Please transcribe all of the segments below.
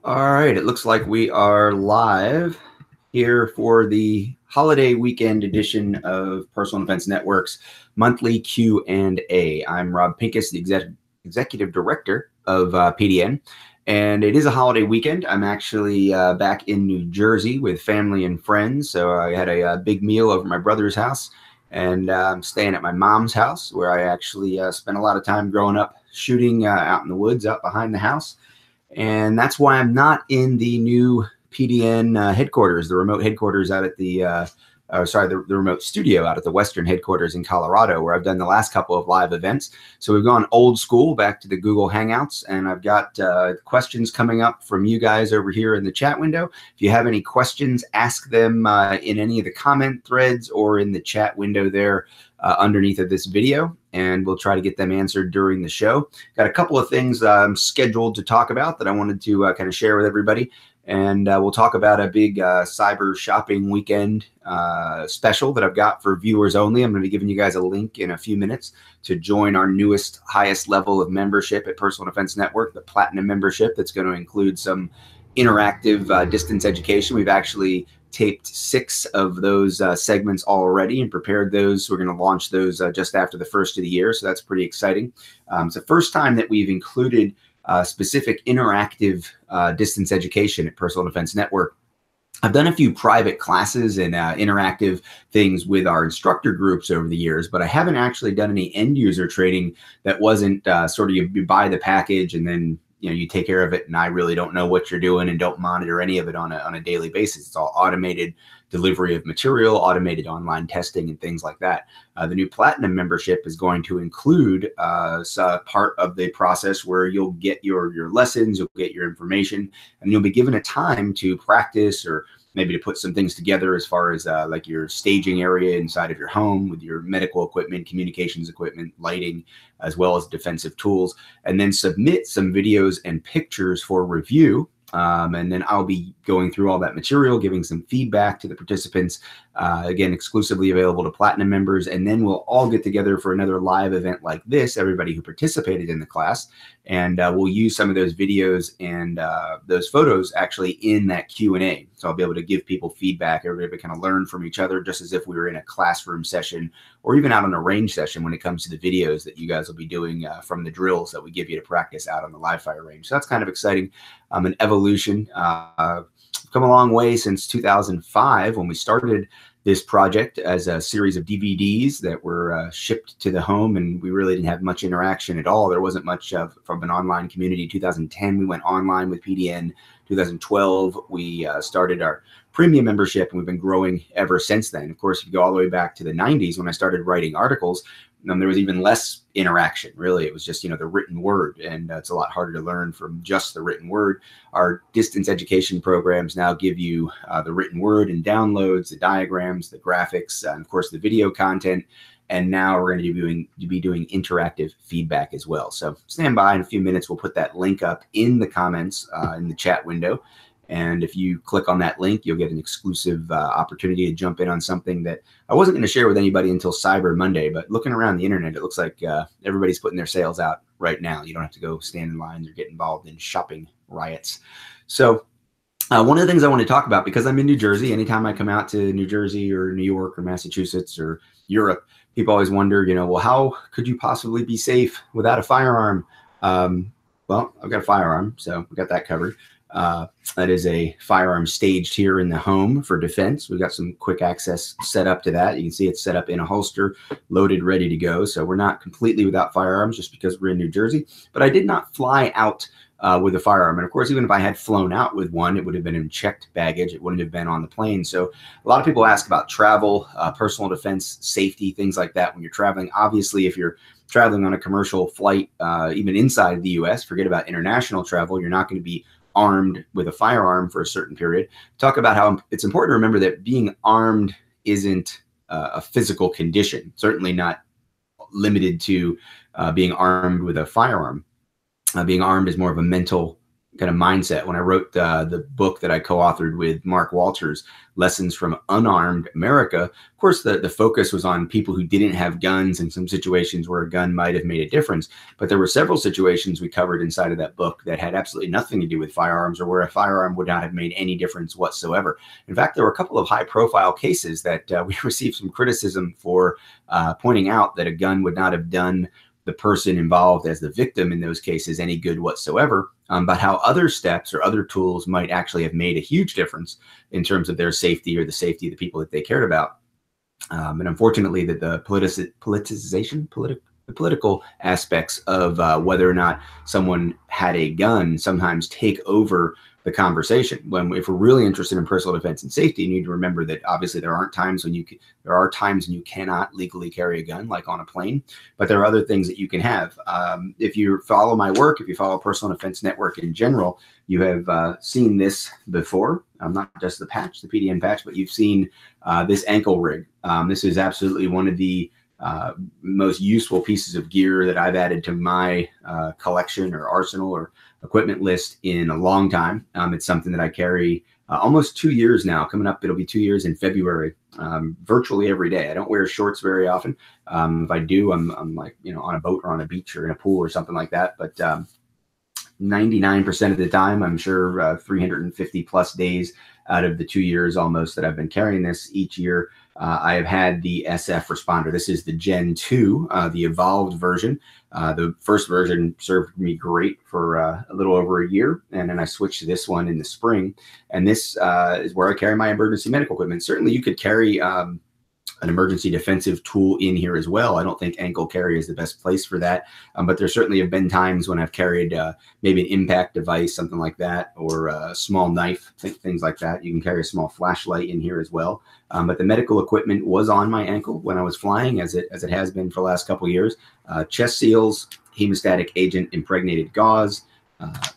All right, it looks like we are live here for the holiday weekend edition of Personal Defense Network's monthly Q&A. I'm Rob Pincus, the executive director of PDN, and it is a holiday weekend. I'm actually back in New Jersey with family and friends, so I had a big meal over at my brother's house, and I'm staying at my mom's house, where I actually spent a lot of time growing up shooting out in the woods out behind the house. And that's why I'm not in the new PDN headquarters, the remote headquarters out at the remote studio out at the Western headquarters in Colorado, where I've done the last couple of live events. So we've gone old school back to the Google Hangouts, and I've got questions coming up from you guys over here in the chat window. If you have any questions, ask them in any of the comment threads or in the chat window there underneath of this video, and we'll try to get them answered during the show. Got a couple of things scheduled to talk about that I wanted to kind of share with everybody. And we'll talk about a big cyber shopping weekend special that I've got for viewers only. I'm going to be giving you guys a link in a few minutes to join our newest, highest level of membership at Personal Defense Network, the Platinum membership. That's going to include some interactive distance education. We've actually taped 6 of those segments already and prepared those. We're going to launch those just after the first of the year, so that's pretty exciting. It's the first time that we've included specific interactive distance education at Personal Defense Network. I've done a few private classes and interactive things with our instructor groups over the years, but I haven't actually done any end user training that wasn't sort of you buy the package and then you take care of it, and I really don't know what you're doing and don't monitor any of it on a daily basis. It's all automated delivery of material, automated online testing, and things like that. The new Platinum membership is going to include part of the process where you'll get your lessons, you'll get your information, and you'll be given a time to practice or maybe to put some things together as far as like your staging area inside of your home with your medical equipment, communications equipment, lighting, as well as defensive tools, and then submit some videos and pictures for review. And then I'll be going through all that material, giving some feedback to the participants, again, exclusively available to Platinum members. And then we'll all get together for another live event like this, everybody who participated in the class. And we'll use some of those videos and those photos actually in that Q&A. So I'll be able to give people feedback. Everybody kind of learn from each other, just as if we were in a classroom session or even out on a range session when it comes to the videos that you guys will be doing from the drills that we give you to practice out on the live fire range. So that's kind of exciting. An evolution. Come a long way since 2005 when we started this project as a series of DVDs that were shipped to the home, and we really didn't have much interaction at all. There wasn't much from an online community. 2010, we went online with PDN. 2012, we started our premium membership, and we've been growing ever since then. Of course, if you go all the way back to the 90s when I started writing articles, there was even less interaction. Really, it was just the written word, and it's a lot harder to learn from just the written word. Our distance education programs now give you the written word and downloads, the diagrams, the graphics, and of course the video content. And now we're going to be doing interactive feedback as well. So stand by in a few minutes. We'll put that link up in the comments in the chat window. And if you click on that link, you'll get an exclusive opportunity to jump in on something that I wasn't going to share with anybody until Cyber Monday. But looking around the internet, it looks like everybody's putting their sales out right now. You don't have to go stand in lines or get involved in shopping riots. So one of the things I want to talk about, because I'm in New Jersey, anytime I come out to New Jersey or New York or Massachusetts or Europe, people always wonder, well, how could you possibly be safe without a firearm? Well, I've got a firearm, so we got that covered. That is a firearm staged here in the home for defense. We've got some quick access set up to that. You can see it's set up in a holster, loaded, ready to go. So we're not completely without firearms just because we're in New Jersey. But I did not fly out with a firearm. And of course, even if I had flown out with one, it would have been in checked baggage. It wouldn't have been on the plane. So a lot of people ask about travel, personal defense, safety, things like that when you're traveling. Obviously, if you're traveling on a commercial flight, even inside the U.S., forget about international travel, you're not going to be armed with a firearm for a certain period. Talk about how it's important to remember that being armed isn't a physical condition, certainly not limited to being armed with a firearm. Being armed is more of a mental kind of mindset when I wrote the book that I co-authored with Mark Walters, Lessons from Unarmed America. Of course, the focus was on people who didn't have guns and some situations where a gun might have made a difference. But there were several situations we covered inside of that book that had absolutely nothing to do with firearms, or where a firearm would not have made any difference whatsoever. In fact, there were a couple of high-profile cases that we received some criticism for pointing out that a gun would not have done the person involved as the victim in those cases any good whatsoever, but how other steps or other tools might actually have made a huge difference in terms of their safety or the safety of the people that they cared about. And unfortunately, that the political aspects of whether or not someone had a gun sometimes take over the conversation. If we're really interested in personal defense and safety, you need to remember that obviously there are times when you cannot legally carry a gun, like on a plane, but there are other things that you can have. If you follow my work, if you follow Personal Defense Network in general, you have seen this before. Not just the patch, the PDN patch, but you've seen this ankle rig. This is absolutely one of the most useful pieces of gear that I've added to my collection or arsenal or equipment list in a long time. It's something that I carry almost 2 years now. Coming up, it'll be 2 years in February, virtually every day. I don't wear shorts very often. If I do, I'm like, on a boat or on a beach or in a pool or something like that. But 99% of the time, I'm sure 350 plus days out of the 2 years almost that I've been carrying this each year, I have had the SF Responder. This is the Gen 2, the evolved version. The first version served me great for a little over a year, and then I switched to this one in the spring. And this is where I carry my emergency medical equipment. Certainly, you could carry an emergency defensive tool in here as well. I don't think ankle carry is the best place for that, but there certainly have been times when I've carried maybe an impact device, something like that, or a small knife, things like that. You can carry a small flashlight in here as well. But the medical equipment was on my ankle when I was flying, as it has been for the last couple of years. Chest seals, hemostatic agent impregnated gauze,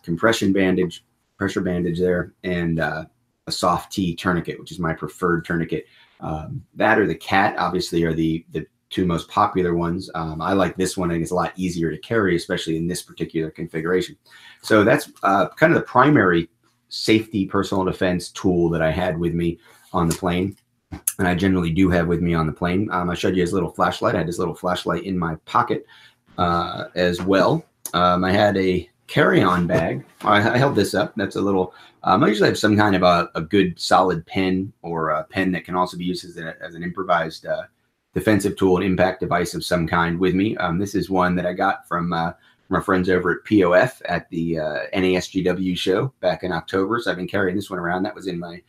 compression bandage, pressure bandage there, and a soft T tourniquet, which is my preferred tourniquet. That or the CAT obviously are the two most popular ones. I like this one, and it's a lot easier to carry, especially in this particular configuration. So that's kind of the primary safety personal defense tool that I had with me on the plane, and I generally do have with me on the plane. I showed you his little flashlight. I had this little flashlight in my pocket as well. I had a carry-on bag. I held this up. That's a little, I usually have some kind of a good solid pen, or a pen that can also be used as an improvised defensive tool, an impact device of some kind with me. This is one that I got from our friends over at POF at the NASGW show back in October. So I've been carrying this one around. That was in my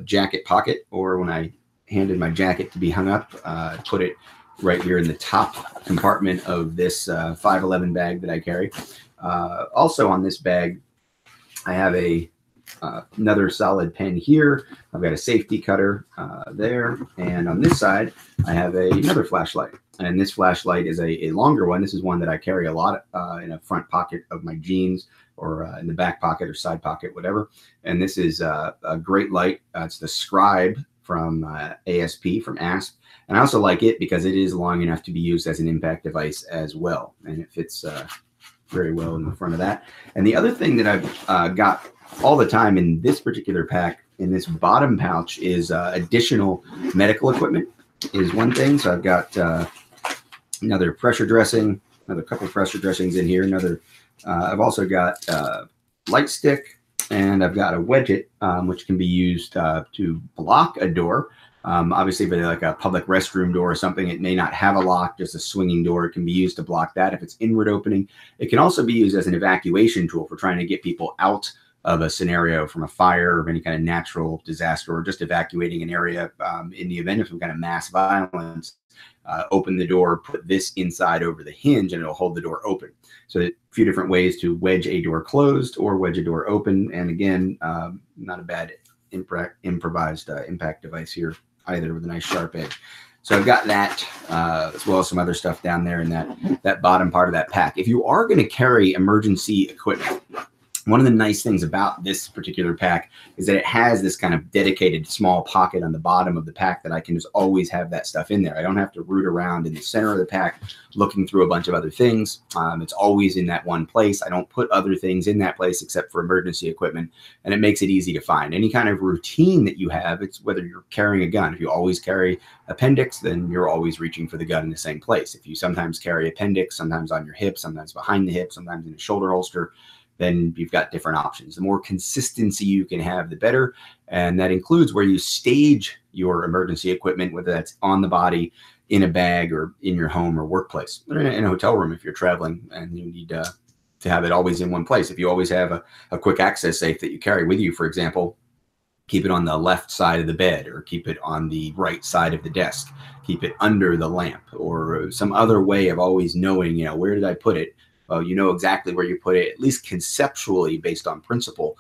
jacket pocket, or when I handed my jacket to be hung up, I put it right here in the top compartment of this 511 bag that I carry. Also on this bag, I have another solid pen here. I've got a safety cutter there. And on this side, I have another flashlight. And this flashlight is a longer one. This is one that I carry a lot in a front pocket of my jeans, or in the back pocket or side pocket, whatever. And this is a great light. It's the Scribe from ASP, from ASP. And I also like it because it is long enough to be used as an impact device as well. And it fits very well in the front of that. And the other thing that I've got all the time in this particular pack, in this bottom pouch, is additional medical equipment is one thing. So I've got another pressure dressing, another couple of pressure dressings in here. I've also got light stick, and I've got a wedget, which can be used to block a door. Obviously, if it's like a public restroom door or something, it may not have a lock, just a swinging door. It can be used to block that if it's inward opening. It can also be used as an evacuation tool for trying to get people out of a scenario from a fire or any kind of natural disaster, or just evacuating an area in the event of some kind of mass violence. Open the door, put this inside over the hinge, and it'll hold the door open. So a few different ways to wedge a door closed or wedge a door open. And again, not a bad improvised impact device here either, with a nice sharp edge. So I've got that as well as some other stuff down there in that bottom part of that pack. If you are going to carry emergency equipment, One of the nice things about this particular pack is that it has this kind of dedicated small pocket on the bottom of the pack that I can just always have that stuff in there. I don't have to root around in the center of the pack looking through a bunch of other things. It's always in that one place. I don't put other things in that place except for emergency equipment, and it makes it easy to find. Any kind of routine that you have, it's whether you're carrying a gun. If you always carry appendix, then you're always reaching for the gun in the same place. If you sometimes carry appendix, sometimes on your hip, sometimes behind the hip, sometimes in the shoulder holster, then you've got different options. The more consistency you can have, the better. And that includes where you stage your emergency equipment, whether that's on the body, in a bag, or in your home or workplace, or in a hotel room if you're traveling and you need to have it always in one place. If you always have a quick access safe that you carry with you, for example, keep it on the left side of the bed, or keep it on the right side of the desk, keep it under the lamp, or some other way of always knowing, where did I put it? Well, you know exactly where you put it, at least conceptually based on principle,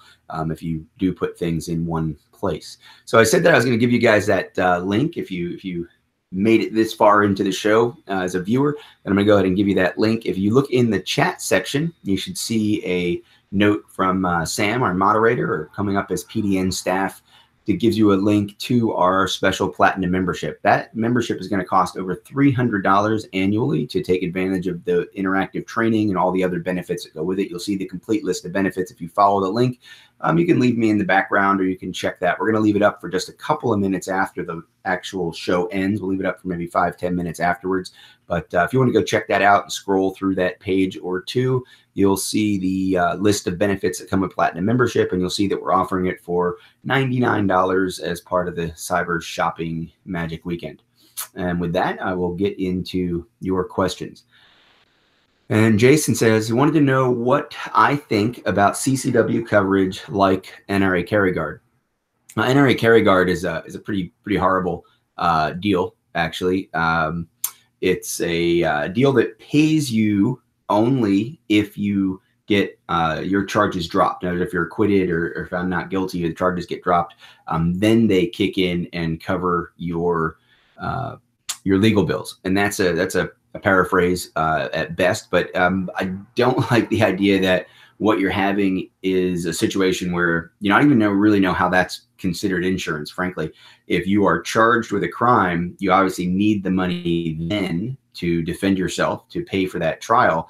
if you do put things in one place. So I said that I was going to give you guys that link if you made it this far into the show as a viewer. And I'm going to go ahead and give you that link. If you look in the chat section, you should see a note from Sam, our moderator, or coming up as PDN staff, that gives you a link to our special platinum membership. That membership is going to cost over $300 annually to take advantage of the interactive training and all the other benefits that go with it. You'll see the complete list of benefits if you follow the link. You can leave me in the background, or you can check that. We're going to leave it up for just a couple of minutes after the actual show ends. We'll leave it up for maybe 5-10 minutes afterwards. But if you want to go check that out and scroll through that page or two, you'll see the list of benefits that come with Platinum membership, and you'll see that we're offering it for $99 as part of the Cyber Shopping Magic Weekend. And with that, I will get into your questions. And Jason says he wanted to know what I think about CCW coverage like NRA Carry Guard. NRA Carry Guard is a pretty horrible deal, actually. It's a deal that pays you only if you get your charges dropped. Now, if you're acquitted or found not guilty, the charges get dropped. Then they kick in and cover your legal bills, and that's a paraphrase at best. But I don't like the idea that what you're having is a situation where you don't even really know how that's considered insurance. Frankly, if you are charged with a crime, you obviously need the money then to defend yourself, to pay for that trial.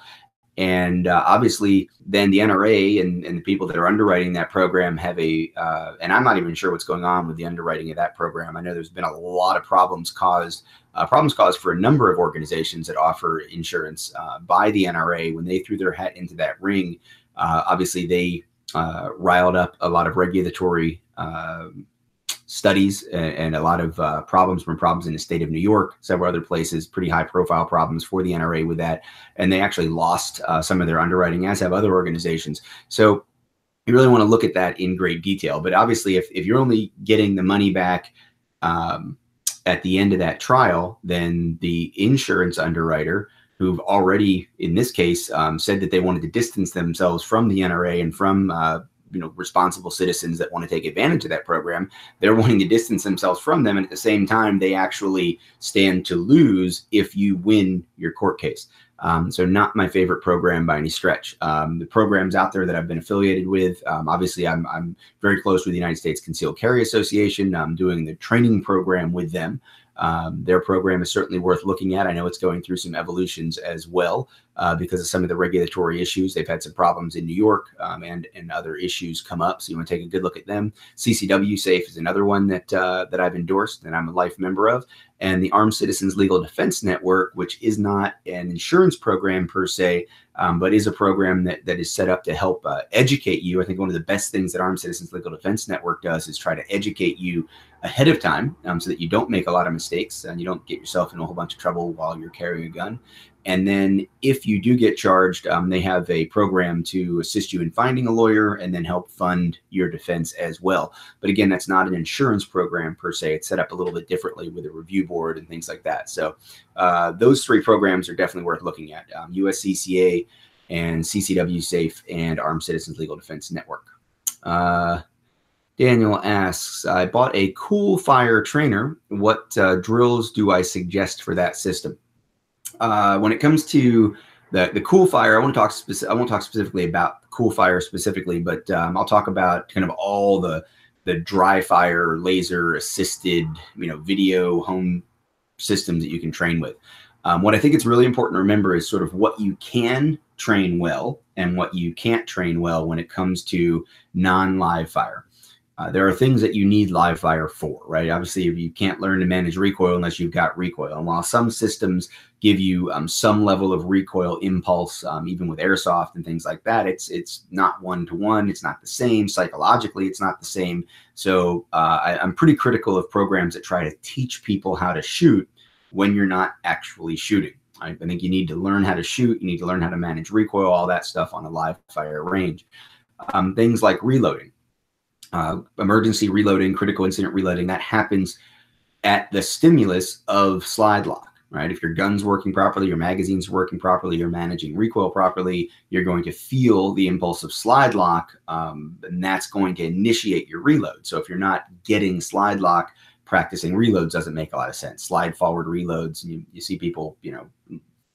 And obviously, then the NRA and the people that are underwriting that program have and I'm not even sure what's going on with the underwriting of that program. I know there's been a lot of problems caused for a number of organizations that offer insurance by the NRA when they threw their hat into that ring. Obviously, they riled up a lot of regulatory studies and a lot of problems in the state of New York, several other places, pretty high profile problems for the NRA with that. And they actually lost some of their underwriting, as have other organizations. So you really want to look at that in great detail. But obviously, if you're only getting the money back at the end of that trial, then the insurance underwriter, who've already, in this case, said that they wanted to distance themselves from the NRA and from responsible citizens that want to take advantage of that program, they're wanting to distance themselves from them. And at the same time, they actually stand to lose if you win your court case. So not my favorite program by any stretch. The programs out there that I've been affiliated with, obviously I'm very close with the United States Concealed Carry Association. I'm doing the training program with them. Their program is certainly worth looking at. I know it's going through some evolutions as well because of some of the regulatory issues. They've had some problems in New York and other issues come up. So you want to take a good look at them. CCW Safe is another one that I've endorsed and I'm a life member of. And the Armed Citizens Legal Defense Network, which is not an insurance program per se, but is a program that is set up to help educate you. I think one of the best things that Armed Citizens Legal Defense Network does is try to educate you ahead of time so that you don't make a lot of mistakes and you don't get yourself in a whole bunch of trouble while you're carrying a gun. And then if you do get charged, they have a program to assist you in finding a lawyer and then help fund your defense as well. But again, that's not an insurance program per se. It's set up a little bit differently with a review board and things like that. So those three programs are definitely worth looking at. USCCA and CCW Safe and Armed Citizens Legal Defense Network. Daniel asks, I bought a Cool Fire trainer. What drills do I suggest for that system? When it comes to The cool fire, I won't talk specifically about cool fire specifically, but I'll talk about kind of all the dry fire, laser assisted, video home systems that you can train with. What I think it's really important to remember is sort of what you can train well and what you can't train well when it comes to non-live fire. There are things that you need live fire for, right? Obviously, if you can't learn to manage recoil unless you've got recoil. And while some systems give you some level of recoil impulse, even with airsoft and things like that, it's not one-to-one. It's not the same. Psychologically, it's not the same. So I'm pretty critical of programs that try to teach people how to shoot when you're not actually shooting. I think you need to learn how to shoot. You need to learn how to manage recoil, all that stuff on a live fire range. Things like reloading. Emergency reloading, critical incident reloading, that happens at the stimulus of slide lock, right? If your gun's working properly, your magazine's working properly, you're managing recoil properly, you're going to feel the impulse of slide lock, and that's going to initiate your reload. So if you're not getting slide lock, practicing reloads doesn't make a lot of sense. Slide forward reloads, you see people,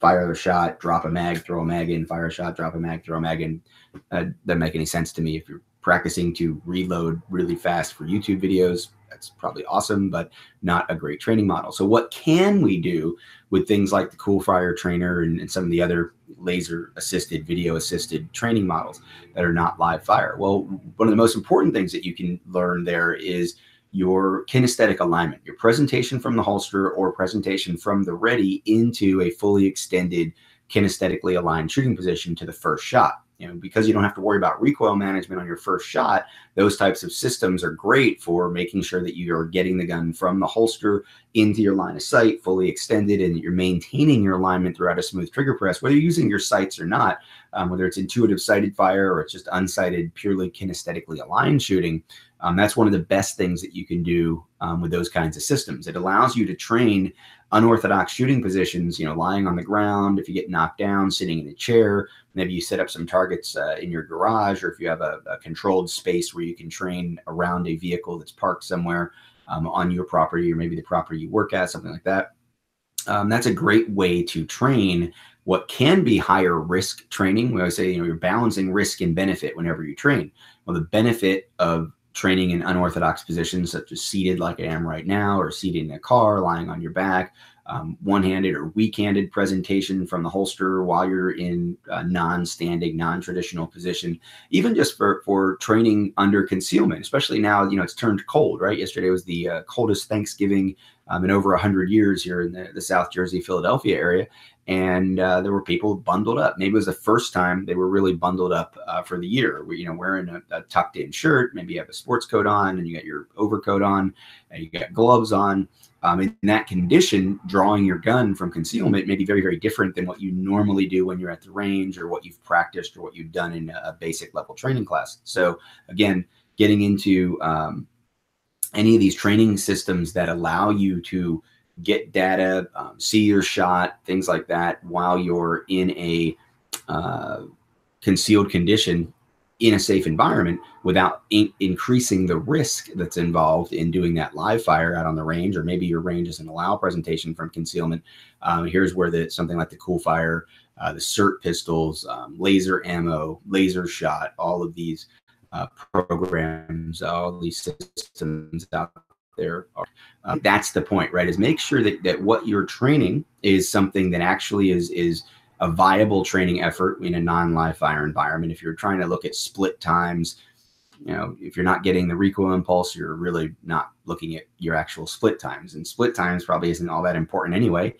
fire a shot, drop a mag, throw a mag in, fire a shot, drop a mag, throw a mag in. Doesn't make any sense to me. If you're practicing to reload really fast for YouTube videos, that's probably awesome, but not a great training model. So what can we do with things like the Cool Fire Trainer and some of the other laser assisted, video assisted training models that are not live fire? Well, one of the most important things that you can learn there is your kinesthetic alignment, your presentation from the holster or presentation from the ready into a fully extended kinesthetically aligned shooting position to the first shot. Because you don't have to worry about recoil management on your first shot, those types of systems are great for making sure that you are getting the gun from the holster into your line of sight, fully extended, and you're maintaining your alignment throughout a smooth trigger press, whether you're using your sights or not, whether it's intuitive sighted fire or it's just unsighted, purely kinesthetically aligned shooting. That's one of the best things that you can do with those kinds of systems. It allows you to train unorthodox shooting positions, lying on the ground, if you get knocked down, sitting in a chair, maybe you set up some targets in your garage, or if you have a controlled space where you can train around a vehicle that's parked somewhere on your property, or maybe the property you work at, something like that. That's a great way to train what can be higher risk training. We always say, you're balancing risk and benefit whenever you train. Well, the benefit of training in unorthodox positions, such as seated like I am right now, or seated in a car, lying on your back, one-handed or weak-handed presentation from the holster while you're in a non-standing, non-traditional position, even just for training under concealment, especially now, it's turned cold, right? Yesterday was the coldest Thanksgiving in over 100 years here in the South Jersey, Philadelphia area. And there were people bundled up. Maybe it was the first time they were really bundled up for the year. Wearing a tucked in shirt, maybe you have a sports coat on and you got your overcoat on and you got gloves on. In that condition, drawing your gun from concealment may be very, very different than what you normally do when you're at the range, or what you've practiced, or what you've done in a basic level training class. So again, getting into any of these training systems that allow you to get data, see your shot, things like that, while you're in a concealed condition in a safe environment without increasing the risk that's involved in doing that live fire out on the range, or maybe your range doesn't allow presentation from concealment. Here's where something like the Cool Fire, the SIRT pistols, laser ammo, laser shot, all of these programs, all these systems out there are. That's the point, right? Is make sure that what you're training is something that actually is a viable training effort in a non-live fire environment. If you're trying to look at split times, if you're not getting the recoil impulse, you're really not looking at your actual split times, and split times probably isn't all that important anyway.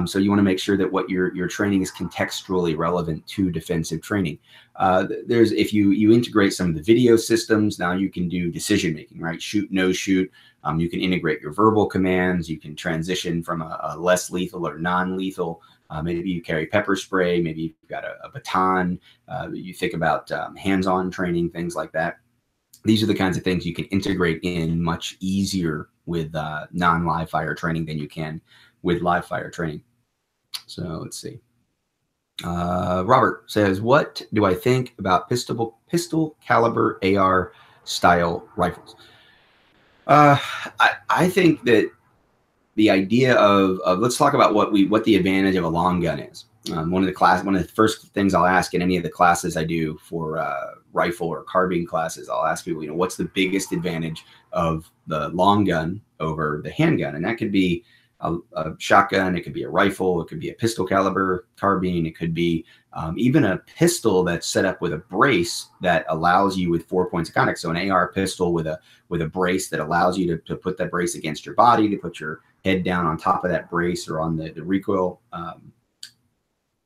So you want to make sure that what you're training is contextually relevant to defensive training. If you integrate some of the video systems, now you can do decision making, right? Shoot, no shoot. You can integrate your verbal commands. You can transition from a less lethal or non-lethal. Maybe you carry pepper spray. Maybe you've got a baton. You think about hands-on training, things like that. These are the kinds of things you can integrate in much easier with non-live fire training than you can with live fire training. So let's see. Robert says, what do I think about pistol caliber AR style rifles? I think that the idea of let's talk about what the advantage of a long gun is. One of the first things I'll ask in any of the classes I do for rifle or carbine classes, I'll ask people, what's the biggest advantage of the long gun over the handgun? And that could be a shotgun, it could be a rifle, it could be a pistol caliber carbine, it could be even a pistol that's set up with a brace that allows you with 4 points of contact. So an AR pistol with a brace that allows you to put that brace against your body, to put your head down on top of that brace or on the recoil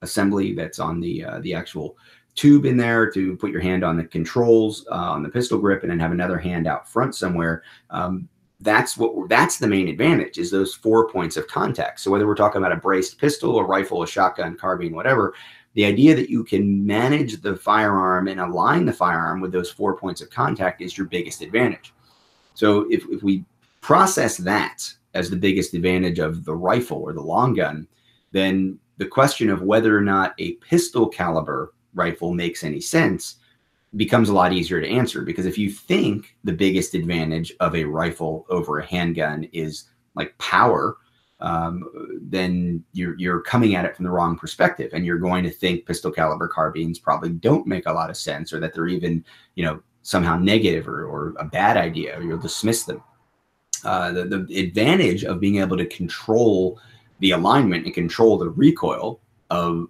assembly that's on the actual tube in there, to put your hand on the controls on the pistol grip, and then have another hand out front somewhere. That's the main advantage, is those 4 points of contact. So whether we're talking about a braced pistol, a rifle, a shotgun, carbine, whatever, the idea that you can manage the firearm and align the firearm with those 4 points of contact is your biggest advantage. So if we process that as the biggest advantage of the rifle or the long gun, then the question of whether or not a pistol caliber rifle makes any sense becomes a lot easier to answer. Because if you think the biggest advantage of a rifle over a handgun is like power, then you're coming at it from the wrong perspective, and you're going to think pistol caliber carbines probably don't make a lot of sense, or that they're even somehow negative or a bad idea, or you'll dismiss them. The advantage of being able to control the alignment and control the recoil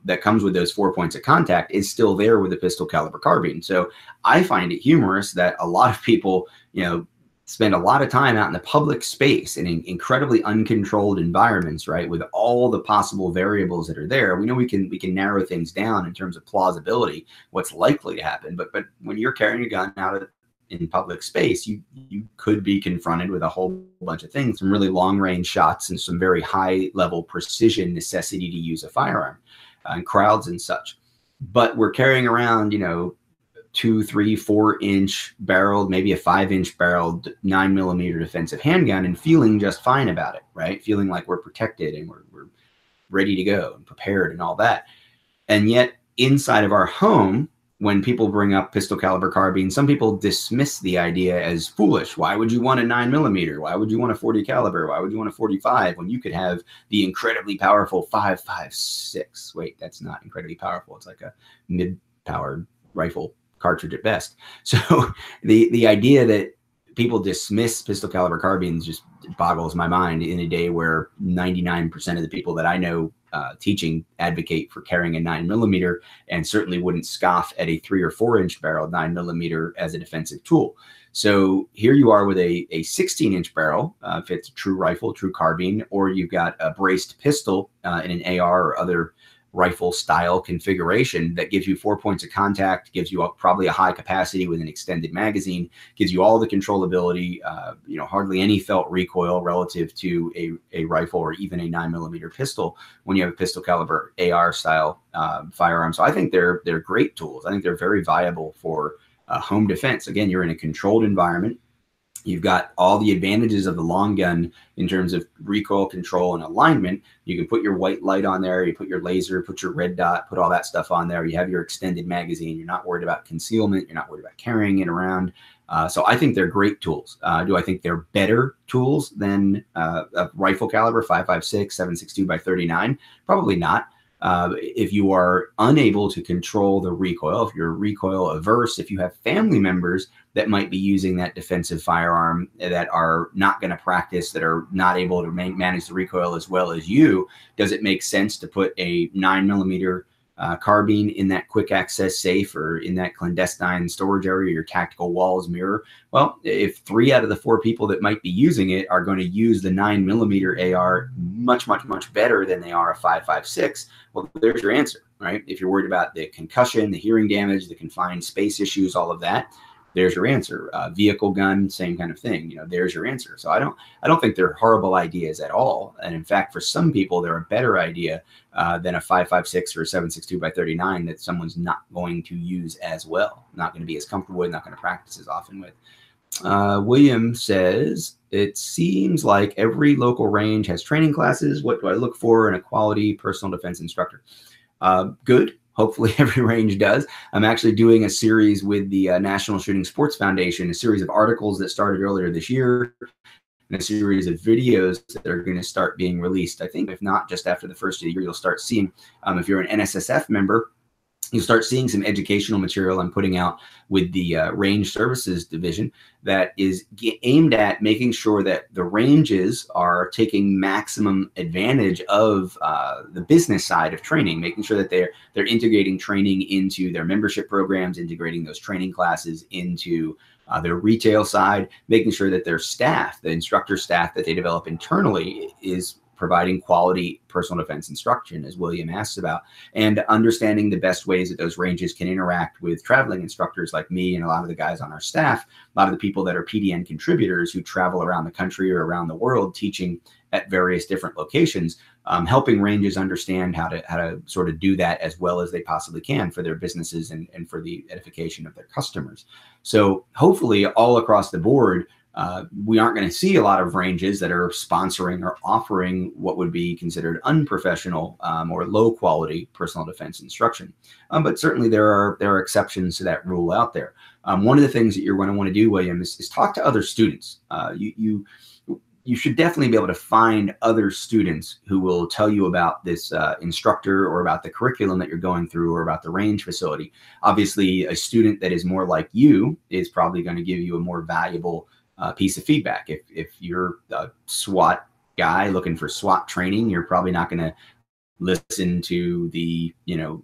that comes with those 4 points of contact is still there with the pistol caliber carbine. So I find it humorous that a lot of people, spend a lot of time out in the public space in incredibly uncontrolled environments, right? With all the possible variables that are there. We know we can narrow things down in terms of plausibility, what's likely to happen. But when you're carrying a gun out in public space, you could be confronted with a whole bunch of things, some really long range shots and some very high level precision necessity to use a firearm in crowds and such. But we're carrying around, 2, 3, 4 inch barreled, maybe a 5-inch barreled 9mm defensive handgun, and feeling just fine about it, right? Feeling like we're protected and we're ready to go and prepared and all that. And yet inside of our home, when people bring up pistol caliber carbine, some people dismiss the idea as foolish. Why would you want a 9mm? Why would you want a 40 caliber? Why would you want a 45 when you could have the incredibly powerful 5.56? Wait, that's not incredibly powerful. It's like a mid-powered rifle cartridge at best. So the idea that people dismiss pistol caliber carbines just boggles my mind in a day where 99% of the people that I know teaching advocate for carrying a 9mm, and certainly wouldn't scoff at a 3 or 4 inch barrel 9mm as a defensive tool. So here you are with a 16-inch barrel, if it's a true rifle, true carbine, or you've got a braced pistol in an AR or other rifle style configuration that gives you 4 points of contact, gives you probably a high capacity with an extended magazine, gives you all the controllability, hardly any felt recoil relative to a rifle or even a 9mm pistol when you have a pistol caliber AR style firearm. So I think they're great tools. I think they're very viable for home defense. Again, you're in a controlled environment. You've got all the advantages of the long gun in terms of recoil control and alignment. You can put your white light on there, you put your laser, put your red dot, put all that stuff on there. You have your extended magazine. You're not worried about concealment. You're not worried about carrying it around. So I think they're great tools. Do I think they're better tools than a rifle caliber 5.56, 7.62 by 39? Probably not. If you are unable to control the recoil, if you're recoil averse, if you have family members that might be using that defensive firearm that are not going to practice, that are not able to manage the recoil as well as you, does it make sense to put a 9mm carbine in that quick access safe or in that clandestine storage area, your tactical walls mirror? Well, if 3 out of the 4 people that might be using it are going to use the 9mm AR much, much, much better than they are a 5.56, well, there's your answer, right? If you're worried about the concussion, the hearing damage, the confined space issues, all of that, there's your answer. Vehicle gun, same kind of thing. There's your answer. So I don't think they're horrible ideas at all. And in fact, for some people, they're a better idea than a 5.56 or a 7.62 by 39 that someone's not going to use as well, not going to be as comfortable with, not going to practice as often with. William says, it seems like every local range has training classes. What do I look for in a quality personal defense instructor? Good. Hopefully every range does. I'm actually doing a series with the National Shooting Sports Foundation, a series of articles that started earlier this year and a series of videos that are going to start being released. I think if not just after the first of the year, you'll start seeing, if you're an NSSF member, you'll start seeing some educational material I'm putting out with the range services division that is aimed at making sure that the ranges are taking maximum advantage of the business side of training, making sure that they're integrating training into their membership programs, integrating those training classes into their retail side, making sure that their staff, the instructor staff that they develop internally, is providing quality personal defense instruction, as William asks about, and understanding the best ways that those ranges can interact with traveling instructors like me and a lot of the guys on our staff, a lot of the people that are PDN contributors who travel around the country or around the world teaching at various different locations, helping ranges understand how to sort of do that as well as they possibly can for their businesses and for the edification of their customers. So hopefully all across the board, we aren't going to see a lot of ranges that are sponsoring or offering what would be considered unprofessional or low quality personal defense instruction. But certainly there are exceptions to that rule out there. One of the things that you're going to want to do, William, is talk to other students. You should definitely be able to find other students who will tell you about this instructor or about the curriculum that you're going through or about the range facility. Obviously, a student that is more like you is probably going to give you a more valuable piece of feedback. If you're a SWAT guy looking for SWAT training, you're probably not going to listen to the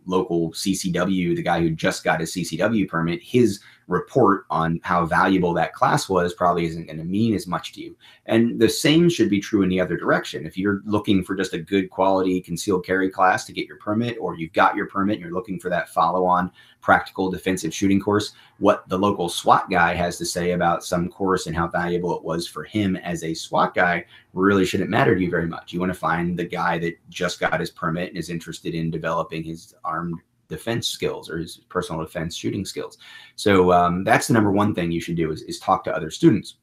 local CCW, the guy who just got his CCW permit. His report on how valuable that class was probably isn't going to mean as much to you. And the same should be true in the other direction. If you're looking for just a good quality concealed carry class to get your permit, or you've got your permit and you're looking for that follow-on practical defensive shooting course, what the local SWAT guy has to say about some course and how valuable it was for him as a SWAT guy really shouldn't matter to you very much. You want to find the guy that just got his permit and is interested in developing his armed defense skills or his personal defense shooting skills. So that's the number one thing you should do is talk to other students.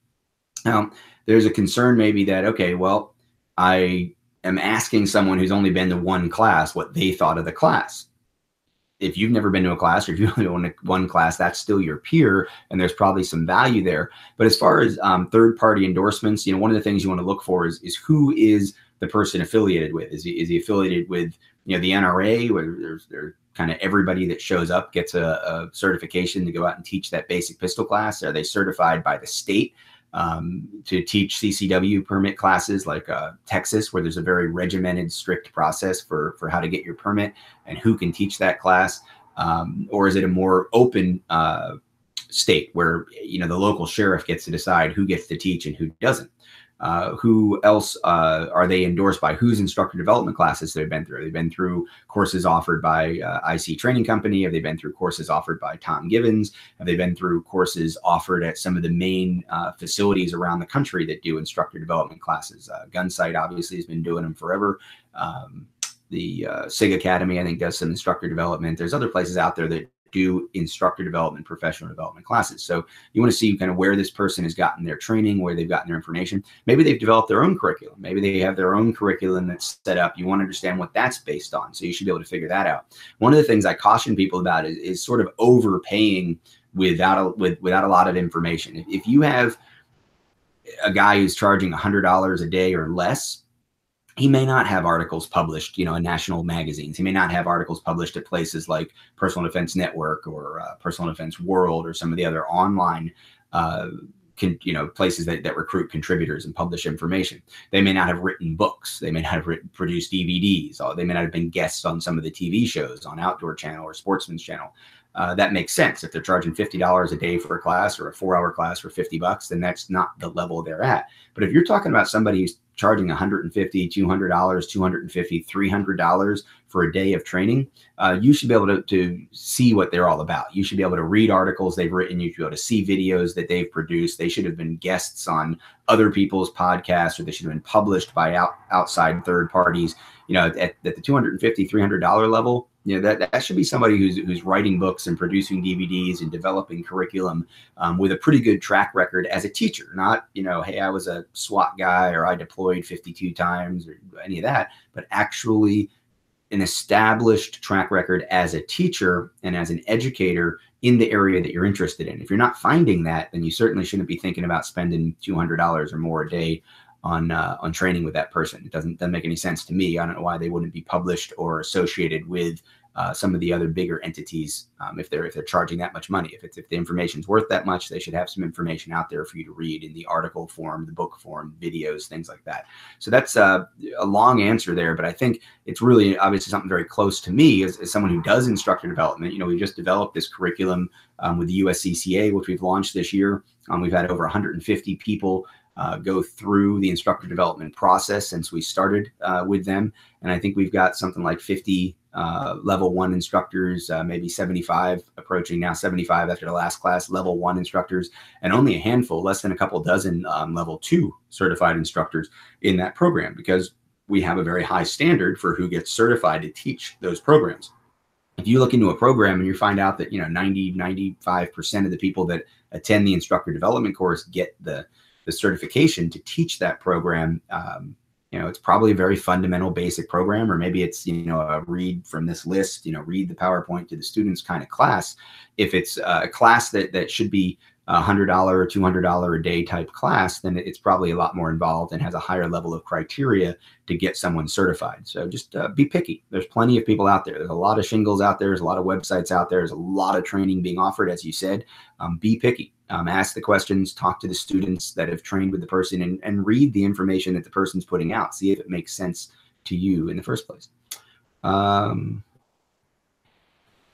Now, there's a concern maybe that, okay, well, I am asking someone who's only been to one class what they thought of the class. If you've never been to a class, or if you only went to one class, that's still your peer, and there's probably some value there. But as far as third-party endorsements, one of the things you want to look for is who is the person affiliated with. Is he affiliated with the NRA, where there's kind of everybody that shows up gets a certification to go out and teach that basic pistol class? Are they certified by the state to teach CCW permit classes like Texas, where there's a very regimented, strict process for how to get your permit and who can teach that class? Or is it a more open state where the local sheriff gets to decide who gets to teach and who doesn't? Who else are they endorsed by? Whose instructor development classes they've been through? They've been through courses offered by IC Training Company. Have they been through courses offered by Tom Givens? Have they been through courses offered at some of the main facilities around the country that do instructor development classes? Gunsight obviously has been doing them forever. The SIG Academy, I think, does some instructor development. There's other places out there that do instructor development, professional development classes. So you want to see kind of where this person has gotten their training, where they've gotten their information. Maybe they've developed their own curriculum. Maybe they have their own curriculum that's set up. You want to understand what that's based on. So you should be able to figure that out. One of the things I caution people about is sort of overpaying without a lot of information. If you have a guy who's charging $100 a day or less, he may not have articles published, in national magazines. He may not have articles published at places like Personal Defense Network or Personal Defense World or some of the other online places that recruit contributors and publish information. They may not have written books. They may not have produced DVDs. Or they may not have been guests on some of the TV shows on Outdoor Channel or Sportsman's Channel. That makes sense. If they're charging $50 a day for a class or a 4-hour class for $50, then that's not the level they're at. But if you're talking about somebody who's charging $150, $200, $250, $300 for a day of training, you should be able to see what they're all about. You should be able to read articles they've written. You should be able to see videos that they've produced. They should have been guests on other people's podcasts, or they should have been published by outside third parties. At the $250, $300 level, that should be somebody who's writing books and producing DVDs and developing curriculum with a pretty good track record as a teacher. Not, hey, I was a SWAT guy or I deployed 52 times or any of that, but actually an established track record as a teacher and as an educator in the area that you're interested in. If you're not finding that, then you certainly shouldn't be thinking about spending $200 or more a day on training with that person. It doesn't make any sense to me. I don't know why they wouldn't be published or associated with some of the other bigger entities if they're charging that much money. If the information's worth that much, they should have some information out there for you to read in the article form, the book form, videos, things like that. So that's a long answer there, but I think it's really obviously something very close to me as someone who does instructor development. You know, we just developed this curriculum with the USCCA, which we've launched this year. We've had over 150 people go through the instructor development process since we started with them. And I think we've got something like 50 level 1 instructors, maybe 75, approaching now 75 after the last class, level 1 instructors, and only a handful, less than a couple dozen level 2 certified instructors in that program, because we have a very high standard for who gets certified to teach those programs. If you look into a program and you find out that, 95% of the people that attend the instructor development course get the certification to teach that program, it's probably a very fundamental basic program, or maybe it's, a read from this list, read the PowerPoint to the students kind of class. If it's a class that should be $100 or $200 a day type class, then it's probably a lot more involved and has a higher level of criteria to get someone certified. So just be picky. There's plenty of people out there. There's a lot of shingles out there. There's a lot of websites out there. There's a lot of training being offered, as you said. Be picky. Ask the questions, talk to the students that have trained with the person, and read the information that the person's putting out. See if it makes sense to you in the first place.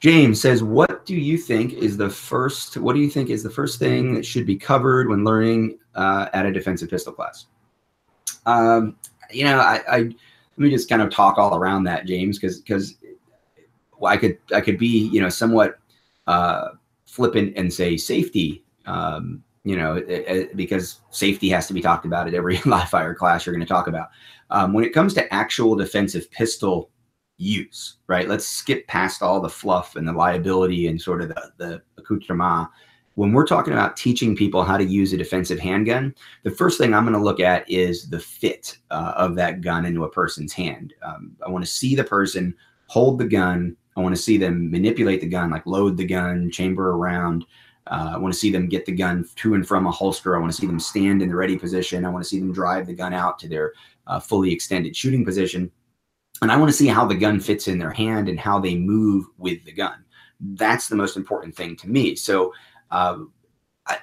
James says, what do you think is the first thing that should be covered when learning at a defensive pistol class? Let me just kind of talk all around that, James, because I could be, somewhat flippant and say safety, because safety has to be talked about at every live fire class you're going to talk about. When it comes to actual defensive pistol use, right? Let's skip past all the fluff and the liability and sort of the accoutrement. When we're talking about teaching people how to use a defensive handgun, the first thing I'm going to look at is the fit of that gun into a person's hand. I want to see the person hold the gun. I want to see them manipulate the gun, like load the gun, chamber around. I want to see them get the gun to and from a holster. I want to see them stand in the ready position. I want to see them drive the gun out to their fully extended shooting position. And I want to see how the gun fits in their hand and how they move with the gun. That's the most important thing to me. So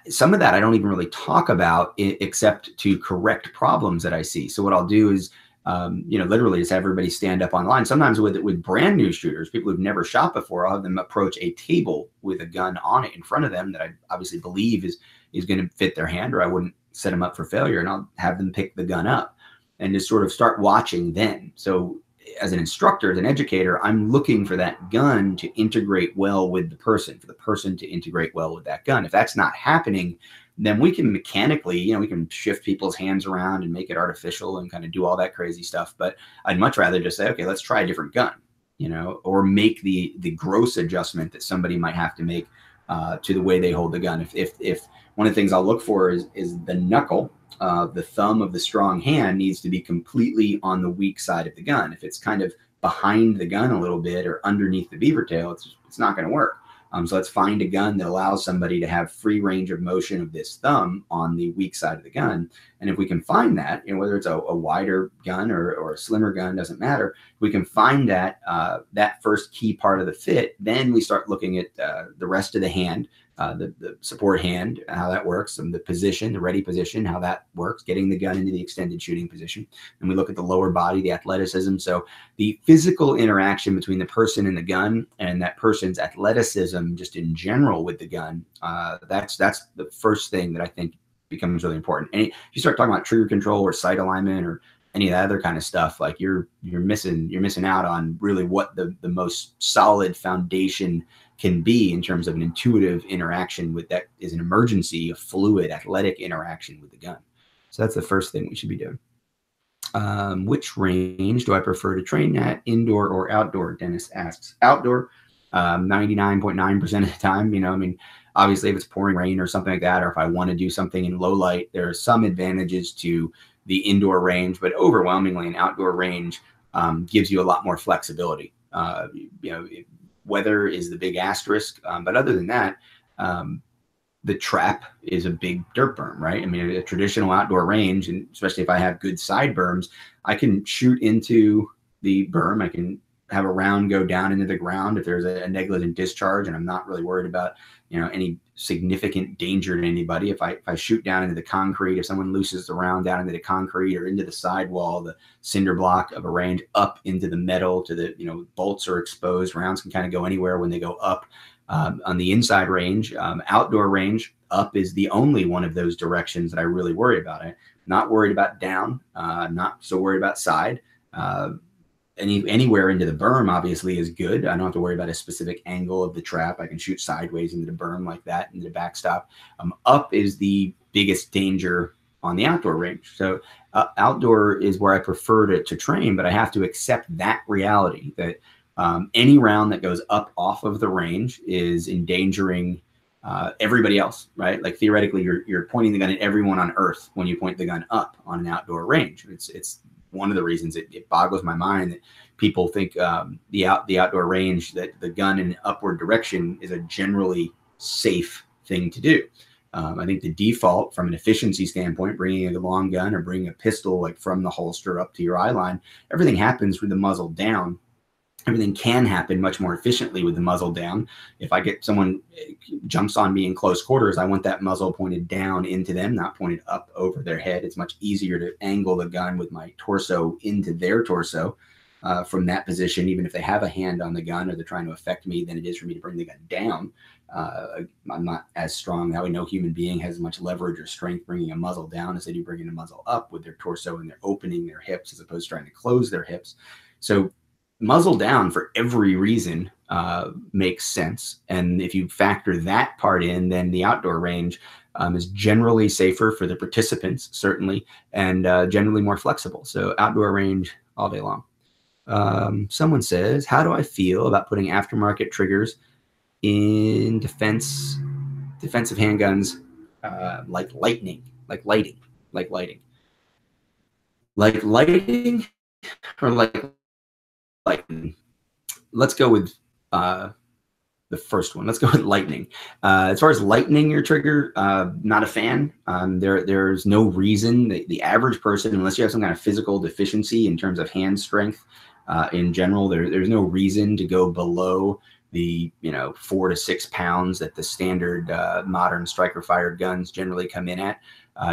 some of that I don't even really talk about except to correct problems that I see. So what I'll do is, literally just have everybody stand up online. Sometimes with brand new shooters, people who've never shot before, I'll have them approach a table with a gun on it in front of them that I obviously believe is going to fit their hand, or I wouldn't set them up for failure. And I'll have them pick the gun up and just sort of start watching then. So as an instructor, as an educator, I'm looking for that gun to integrate well with the person, for the person to integrate well with that gun. If that's not happening, then we can mechanically, we can shift people's hands around and make it artificial and kind of do all that crazy stuff. But I'd much rather just say, okay, let's try a different gun, or make the gross adjustment that somebody might have to make to the way they hold the gun. If one of the things I'll look for is the knuckle, the thumb of the strong hand needs to be completely on the weak side of the gun. If it's kind of behind the gun a little bit or underneath the beaver tail, it's not going to work. So let's find a gun that allows somebody to have free range of motion of this thumb on the weak side of the gun. And if we can find that, whether it's a wider gun or a slimmer gun, doesn't matter. We can find that that first key part of the fit. Then we start looking at the rest of the hand, the support hand, how that works, and the position, the ready position, how that works, getting the gun into the extended shooting position. And we look at the lower body, the athleticism. So the physical interaction between the person and the gun and that person's athleticism just in general with the gun, that's the first thing that I think becomes really important. And if you start talking about trigger control or sight alignment or any of that other kind of stuff, like you're missing out on really what the most solid foundation can be in terms of an intuitive interaction with that is an emergency, a fluid, athletic interaction with the gun. So that's the first thing we should be doing. Which range do I prefer to train at, indoor or outdoor? Dennis asks. Outdoor, 99.9% of the time. Obviously if it's pouring rain or something like that, or if I want to do something in low light, there are some advantages to the indoor range, but overwhelmingly an outdoor range gives you a lot more flexibility. Weather is the big asterisk, but other than that, the trap is a big dirt berm, right? I mean, a traditional outdoor range, and especially if I have good side berms, I can shoot into the berm. I can have a round go down into the ground if there's a negligent discharge, and I'm not really worried about, any significant danger to anybody. If I shoot down into the concrete, if someone looses the round down into the concrete or into the sidewall, the cinder block of a range, up into the metal to the, bolts are exposed. Rounds can kind of go anywhere when they go up. On the inside range, outdoor range, up is the only one of those directions that I really worry about. I'm not worried about down, not so worried about side. Anywhere into the berm obviously is good. I don't have to worry about a specific angle of the trap. I can shoot sideways into the berm like that, into the backstop. Up is the biggest danger on the outdoor range. So outdoor is where I prefer to train, but I have to accept that reality that any round that goes up off of the range is endangering everybody else, right? Like theoretically, you're pointing the gun at everyone on Earth when you point the gun up on an outdoor range. It's one of the reasons it boggles my mind that people think the outdoor range, that the gun in an upward direction is a generally safe thing to do. I think the default from an efficiency standpoint, bringing a long gun or bringing a pistol like from the holster up to your eye line, everything happens with the muzzle down. Everything can happen much more efficiently with the muzzle down. If I get someone jumps on me in close quarters, I want that muzzle pointed down into them, not pointed up over their head. It's much easier to angle the gun with my torso into their torso from that position, even if they have a hand on the gun or they're trying to affect me, than it is for me to bring the gun down. I'm not as strong. That way, no human being has as much leverage or strength bringing a muzzle down as they do bringing a muzzle up with their torso, and they're opening their hips as opposed to trying to close their hips. So muzzle down for every reason makes sense. And if you factor that part in, then the outdoor range is generally safer for the participants, certainly, and generally more flexible. So outdoor range all day long. Someone says, how do I feel about putting aftermarket triggers in defensive handguns like lighting or like lightning? Let's go with the first one. Let's go with lightning. As far as lightening your trigger, not a fan. There's no reason that the average person, unless you have some kind of physical deficiency in terms of hand strength in general, there's no reason to go below the 4 to 6 pounds that the standard modern striker fired guns generally come in at.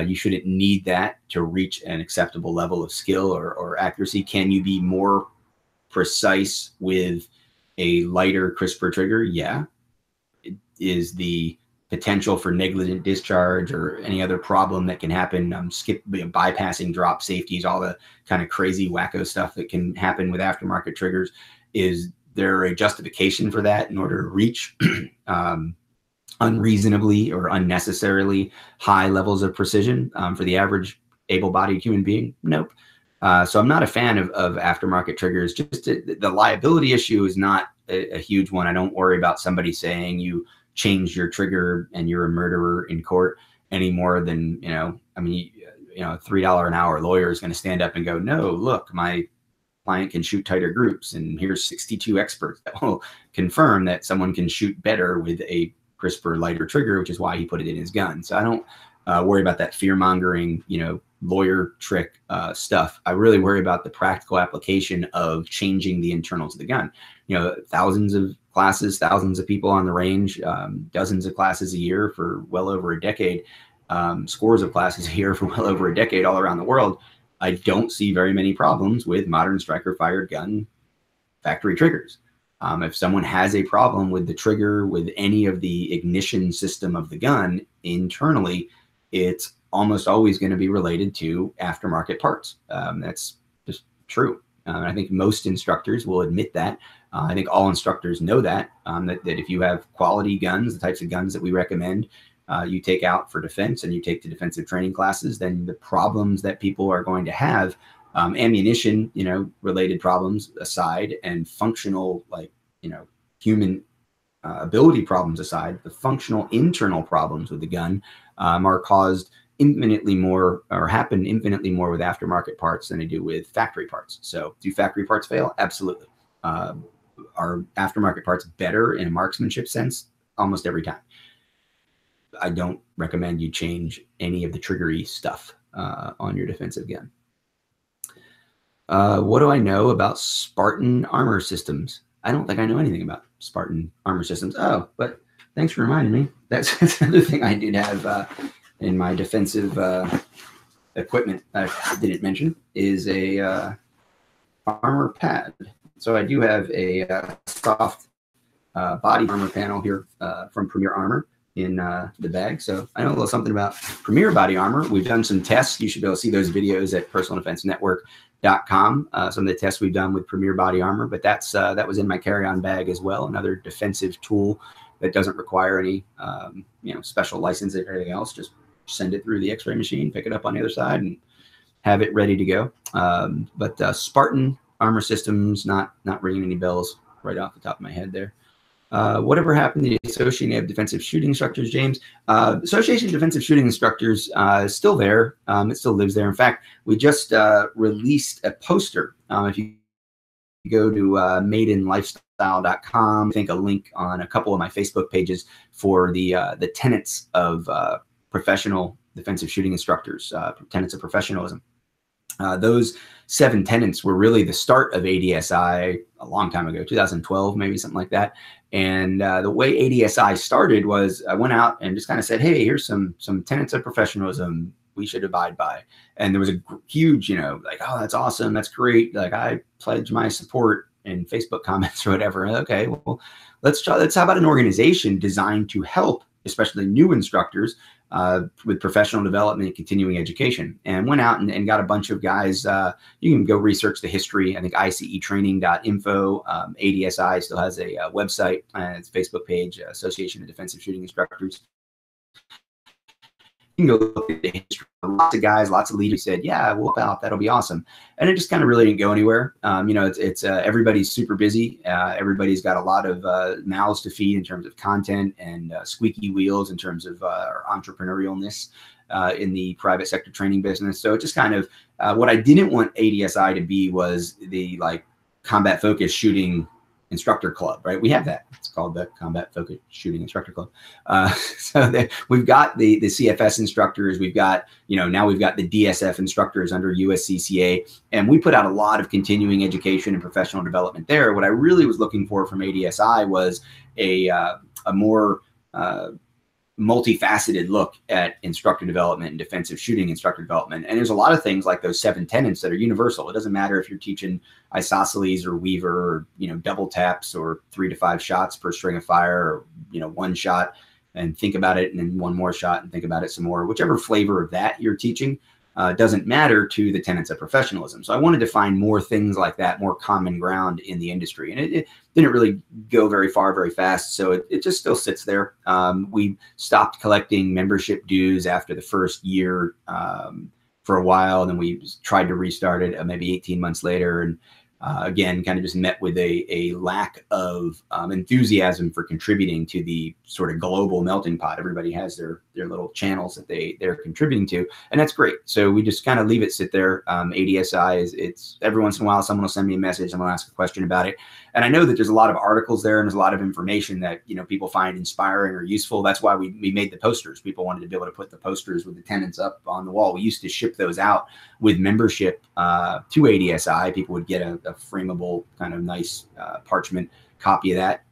You shouldn't need that to reach an acceptable level of skill or accuracy. Can you be more precise with a lighter, crisper trigger? Yeah. Is the potential for negligent discharge or any other problem that can happen, bypassing drop safeties, all the kind of crazy wacko stuff that can happen with aftermarket triggers, is there a justification for that in order to reach unreasonably or unnecessarily high levels of precision for the average able-bodied human being? Nope. So I'm not a fan of aftermarket triggers. Just the liability issue is not a huge one. I don't worry about somebody saying you changed your trigger and you're a murderer in court any more than, a $3 an hour lawyer is going to stand up and go, no, look, my client can shoot tighter groups, and here's 62 experts that will confirm that someone can shoot better with a crisper, lighter trigger, which is why he put it in his gun. So I don't worry about that fear-mongering, lawyer trick stuff. I really worry about the practical application of changing the internals of the gun. Thousands of classes, thousands of people on the range, dozens of classes a year for well over a decade, scores of classes a year for well over a decade all around the world. I don't see very many problems with modern striker fired gun factory triggers. If someone has a problem with the trigger, with any of the ignition system of the gun internally, it's almost always going to be related to aftermarket parts. That's just true. I think most instructors will admit that. I think all instructors know that if you have quality guns, the types of guns that we recommend, you take out for defense and you take to defensive training classes, then the problems that people are going to have, ammunition, related problems aside, and functional, human ability problems aside, the functional internal problems with the gun are caused infinitely more, or happen infinitely more with aftermarket parts than they do with factory parts. So do factory parts fail? Absolutely. Are aftermarket parts better in a marksmanship sense? Almost every time. I don't recommend you change any of the triggery stuff on your defensive gun. What do I know about Spartan armor systems? I don't think I know anything about Spartan armor systems. Oh, but thanks for reminding me. That's another thing I did have in my defensive equipment I didn't mention is a armor pad. So I do have a soft body armor panel here from Premier Armor in the bag. So I know a little something about Premier body armor. We've done some tests. You should be able to see those videos at personaldefensenetwork.com. Some of the tests we've done with Premier body armor, but that was in my carry-on bag as well. Another defensive tool that doesn't require any special licensing or anything else. Just send it through the X-ray machine, pick it up on the other side, and have it ready to go. But Spartan armor systems, not ringing any bells right off the top of my head there. Whatever happened to the Association of Defensive Shooting Instructors, James? Association of Defensive Shooting Instructors is still there. It still lives there. In fact, we just released a poster. If you go to maidenlifestyle.com, I think a link on a couple of my Facebook pages for the tenets of professional defensive shooting instructors, tenets of professionalism. Those 7 tenets were really the start of ADSI a long time ago, 2012, maybe something like that. And the way ADSI started was I went out and just kind of said, hey, here's some tenets of professionalism we should abide by. And there was a huge, like, oh, that's awesome. That's great. Like, I pledge my support in Facebook comments or whatever. Okay, well, let's how about an organization designed to help, especially new instructors, with professional development and continuing education, and went out and got a bunch of guys. You can go research the history. I think ICEtraining.info. ADSI still has a website and its Facebook page, Association of Defensive Shooting Instructors. You can go look at the history. Lots of guys, lots of leaders said, yeah, we'll help out. That'll be awesome. And it just kind of really didn't go anywhere. It's everybody's super busy. Everybody's got a lot of mouths to feed in terms of content and squeaky wheels in terms of entrepreneurialness in the private sector training business. So it just kind of, what I didn't want ADSI to be was the combat focused shooting instructor club, right? We have that. It's called the Combat Focused Shooting Instructor Club. We've got the CFS instructors. We've got, now we've got the DSF instructors under USCCA, and we put out a lot of continuing education and professional development there. What I really was looking for from ADSI was a more multifaceted look at instructor development and defensive shooting instructor development. And there's a lot of things like those 7 tenets that are universal. It doesn't matter if you're teaching isosceles or weaver or, double taps or 3 to 5 shots per string of fire, or, 1 shot and think about it, and then 1 more shot and think about it some more. Whichever flavor of that you're teaching doesn't matter to the tenets of professionalism. So I wanted to find more things like that, more common ground in the industry. And it didn't really go very far, very fast. So it just still sits there. We stopped collecting membership dues after the first year for a while. And then we tried to restart it maybe 18 months later. And again, kind of just met with a lack of enthusiasm for contributing to the sort of global melting pot. Everybody has their little channels that they're contributing to, and that's great. So we just kind of leave it sit there. ADSI it's every once in a while someone will send me a message, I'm gonna ask a question about it. And I know that there's a lot of articles there and there's a lot of information that people find inspiring or useful. That's why we made the posters. People wanted to be able to put the posters with the tenets up on the wall. We used to ship those out with membership to ADSI. People would get a frameable kind of nice parchment copy of that.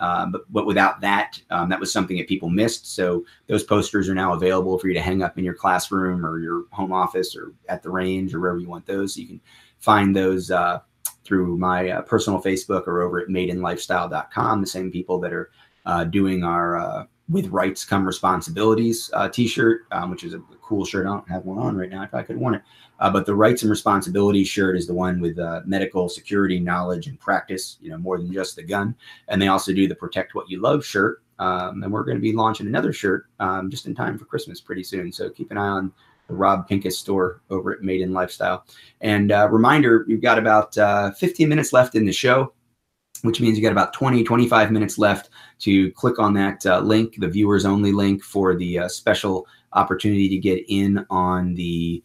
But without that, that was something that people missed. So those posters are now available for you to hang up in your classroom or your home office or at the range or wherever you want those. So you can find those through my personal Facebook or over at maidenlifestyle.com. The same people that are doing our With Rights Come Responsibilities t-shirt, which is a cool shirt. I don't have one on right now. I probably could have worn it. But the Rights and Responsibilities shirt is the one with medical security knowledge and practice, more than just the gun. And they also do the Protect What You Love shirt. And we're going to be launching another shirt just in time for Christmas pretty soon. So keep an eye on the Rob Pincus store over at Made in Lifestyle. And reminder, we've got about 15 minutes left in the show. which means you got about 25 minutes left to click on that link, the viewers only link, for the special opportunity to get in on the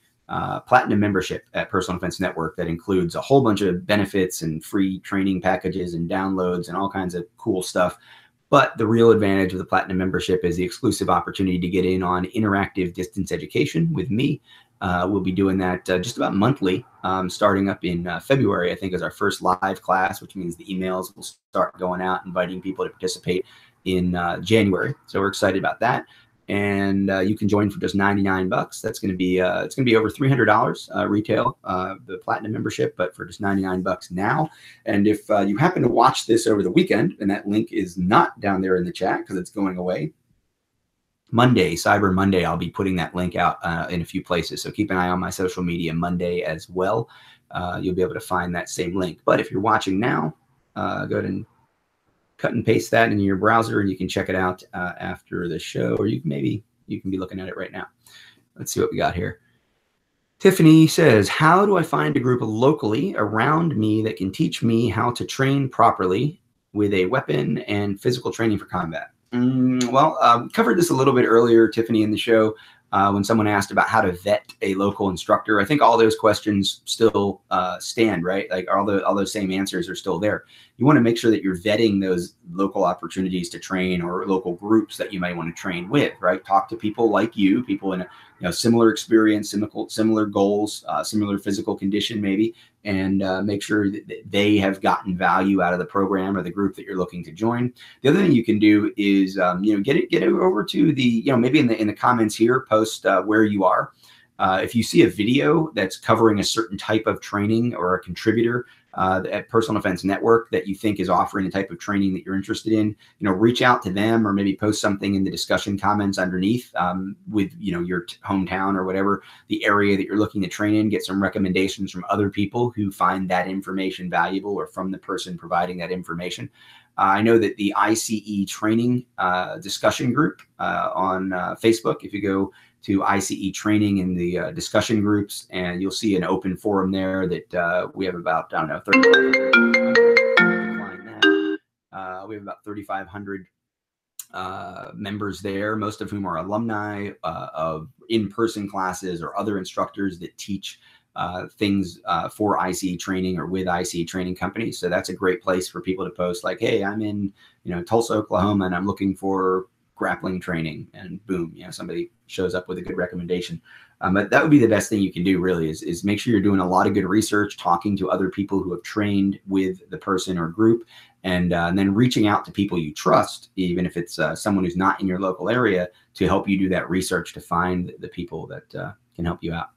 platinum membership at Personal Defense Network. That includes a whole bunch of benefits and free training packages and downloads and all kinds of cool stuff. But the real advantage of the platinum membership is the exclusive opportunity to get in on interactive distance education with me. We'll be doing that just about monthly, starting up in February, I think, is our first live class, which means the emails will start going out, inviting people to participate in January. So we're excited about that. And you can join for just $99. That's going to be it's going to be over $300 retail, the platinum membership, but for just $99 now. And if you happen to watch this over the weekend, and that link is not down there in the chat because it's going away, Monday, Cyber Monday, I'll be putting that link out in a few places. So keep an eye on my social media Monday as well. You'll be able to find that same link. But if you're watching now, go ahead and cut and paste that in your browser, and you can check it out after the show, or maybe you can be looking at it right now. Let's see what we got here. Tiffany says, how do I find a group locally around me that can teach me how to train properly with a weapon and physical training for combat? Well, covered this a little bit earlier, Tiffany, in the show when someone asked about how to vet a local instructor. I think all those questions still stand, right? Like all those same answers are still there. You want to make sure that you're vetting those local opportunities to train or local groups that you might want to train with, right? Talk to people like you, people in a similar experience, similar goals, similar physical condition maybe, and make sure that they have gotten value out of the program or the group that you're looking to join. The other thing you can do is get it over to the maybe in the comments here, post where you are. If you see a video that's covering a certain type of training or a contributor at Personal Defense Network that you think is offering the type of training that you're interested in, reach out to them, or maybe post something in the discussion comments underneath with your hometown or whatever the area that you're looking to train in. Get some recommendations from other people who find that information valuable, or from the person providing that information. I know that the ICE training discussion group on Facebook, if you go to ICE training in the discussion groups, and you'll see an open forum there that we have about, I don't know, 3,500. We have about 3,500 members there, most of whom are alumni of in-person classes or other instructors that teach things for ICE training or with ICE training companies. So that's a great place for people to post like, hey, I'm in Tulsa, Oklahoma, and I'm looking for grappling training, and boom, somebody shows up with a good recommendation. But that would be the best thing you can do, really, is make sure you're doing a lot of good research, talking to other people who have trained with the person or group, and then reaching out to people you trust, even if it's someone who's not in your local area, to help you do that research to find the people that can help you out.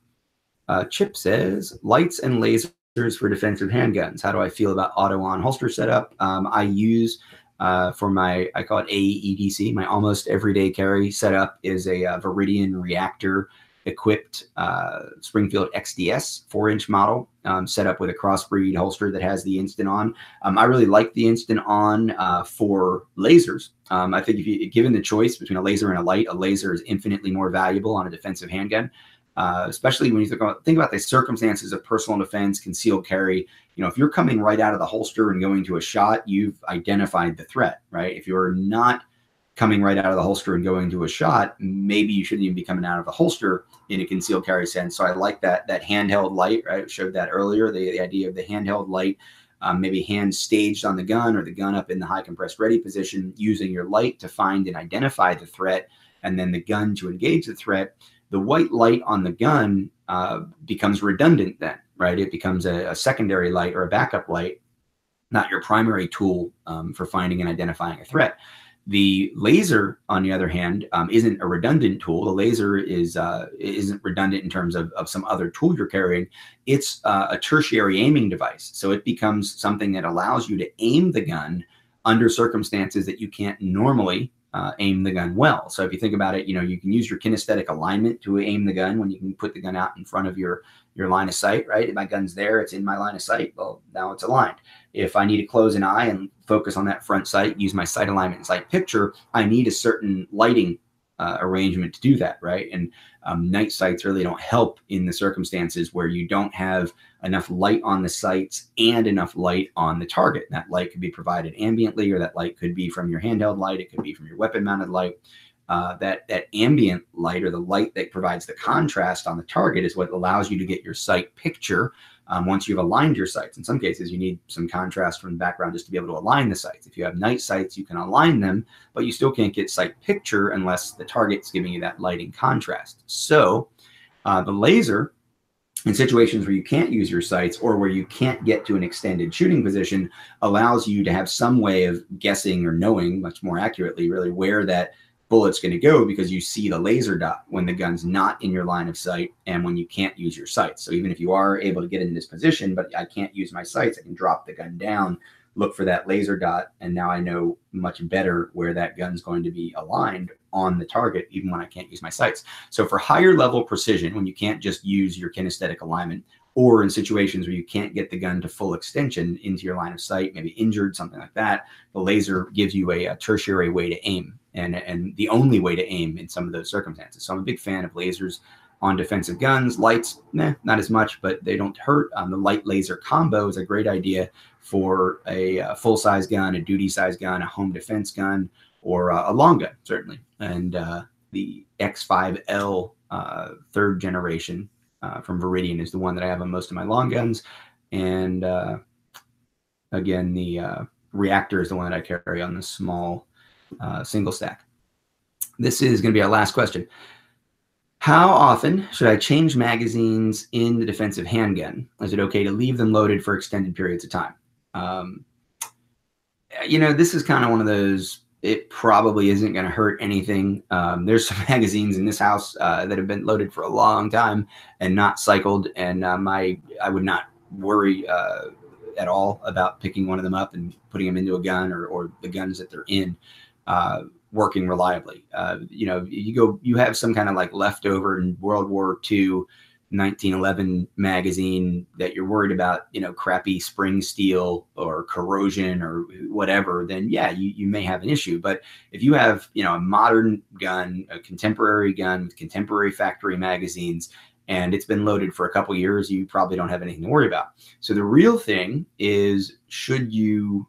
Chip says, lights and lasers for defensive handguns. How do I feel about auto-on holster setup? I use for my, I call it AEDC, my almost everyday carry setup is a Viridian reactor equipped Springfield XDS 4-inch model set up with a crossbreed holster that has the instant on. I really like the instant on for lasers. I think if you given the choice between a laser and a light, a laser is infinitely more valuable on a defensive handgun. Especially when you think about the circumstances of personal defense, concealed carry. If you're coming right out of the holster and going to a shot, you've identified the threat, right? If you're not coming right out of the holster and going to a shot, maybe you shouldn't even be coming out of the holster in a concealed carry sense. So I like that handheld light, right? I showed that earlier, the idea of the handheld light, maybe hand staged on the gun or the gun up in the high compressed ready position, using your light to find and identify the threat, and then the gun to engage the threat. The white light on the gun becomes redundant then, right? It becomes a secondary light or a backup light, not your primary tool for finding and identifying a threat. The laser, on the other hand, isn't a redundant tool. The laser isn't redundant in terms of some other tool you're carrying. It's a tertiary aiming device. So it becomes something that allows you to aim the gun under circumstances that you can't normally aim the gun well. So if you think about it, you can use your kinesthetic alignment to aim the gun when you can put the gun out in front of your line of sight, right? If my gun's there, it's in my line of sight. Well, now it's aligned. If I need to close an eye and focus on that front sight, use my sight alignment and sight picture, I need a certain lighting arrangement to do that, right? And night sights really don't help in the circumstances where you don't have enough light on the sights and enough light on the target. That light could be provided ambiently, or that light could be from your handheld light. It could be from your weapon mounted light. That ambient light, or the light that provides the contrast on the target, is what allows you to get your sight picture once you've aligned your sights. In some cases, you need some contrast from the background just to be able to align the sights. If you have night sights, you can align them, but you still can't get sight picture unless the target's giving you that lighting contrast. So the laser, in situations where you can't use your sights or where you can't get to an extended shooting position, allows you to have some way of guessing or knowing much more accurately really where that bullet's going to go, because you see the laser dot when the gun's not in your line of sight and when you can't use your sights. So even if you are able to get in this position, but I can't use my sights, I can drop the gun down, look for that laser dot, and now I know much better where that gun's going to be aligned on the target, even when I can't use my sights. So for higher level precision, when you can't just use your kinesthetic alignment, or in situations where you can't get the gun to full extension into your line of sight, maybe injured, something like that, the laser gives you a tertiary way to aim, and the only way to aim in some of those circumstances. So I'm a big fan of lasers on defensive guns. Lights, not as much, but they don't hurt. The light laser combo is a great idea for a full-size gun, a duty-size gun, a home defense gun, or a long gun, certainly. And the X5L third generation from Viridian is the one that I have on most of my long guns. And again, the reactor is the one that I carry on the small single stack. This is going to be our last question. How often should I change magazines in the defensive handgun? Is it okay to leave them loaded for extended periods of time? You know, this is kind of one of those, it probably isn't going to hurt anything. There's some magazines in this house that have been loaded for a long time and not cycled, and I would not worry at all about picking one of them up and putting them into a gun, or the guns that they're in working reliably. You know, you have some kind of like leftover in World War II 1911 magazine that you're worried about, you know, crappy spring steel or corrosion or whatever, then yeah, you may have an issue. But if you have, you know, a modern gun, a contemporary gun with contemporary factory magazines, and it's been loaded for a couple years, you probably don't have anything to worry about. So the real thing is, should you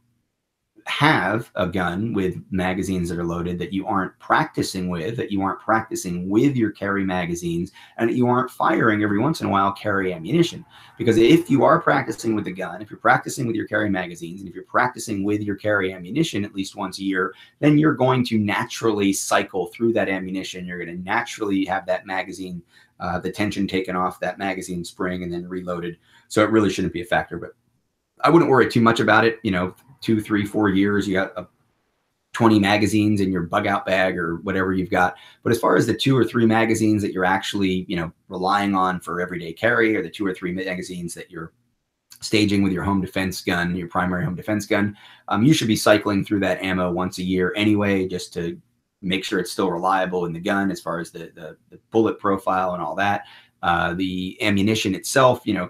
have a gun with magazines that are loaded that you aren't practicing with, your carry magazines, and that you aren't firing every once in a while carry ammunition? Because if you are practicing with the gun, if you're practicing with your carry magazines, and if you're practicing with your carry ammunition at least once a year, then you're going to naturally cycle through that ammunition. You're going to naturally have that magazine, the tension taken off that magazine spring and then reloaded. So it really shouldn't be a factor, but I wouldn't worry too much about it. You know, 2, 3, 4 years, you got 20 magazines in your bug out bag or whatever you've got. But as far as the 2 or 3 magazines that you're actually, you know, relying on for everyday carry, or the 2 or 3 magazines that you're staging with your home defense gun, your primary home defense gun, you should be cycling through that ammo once a year anyway, just to make sure it's still reliable in the gun as far as the bullet profile and all that. The ammunition itself, you know,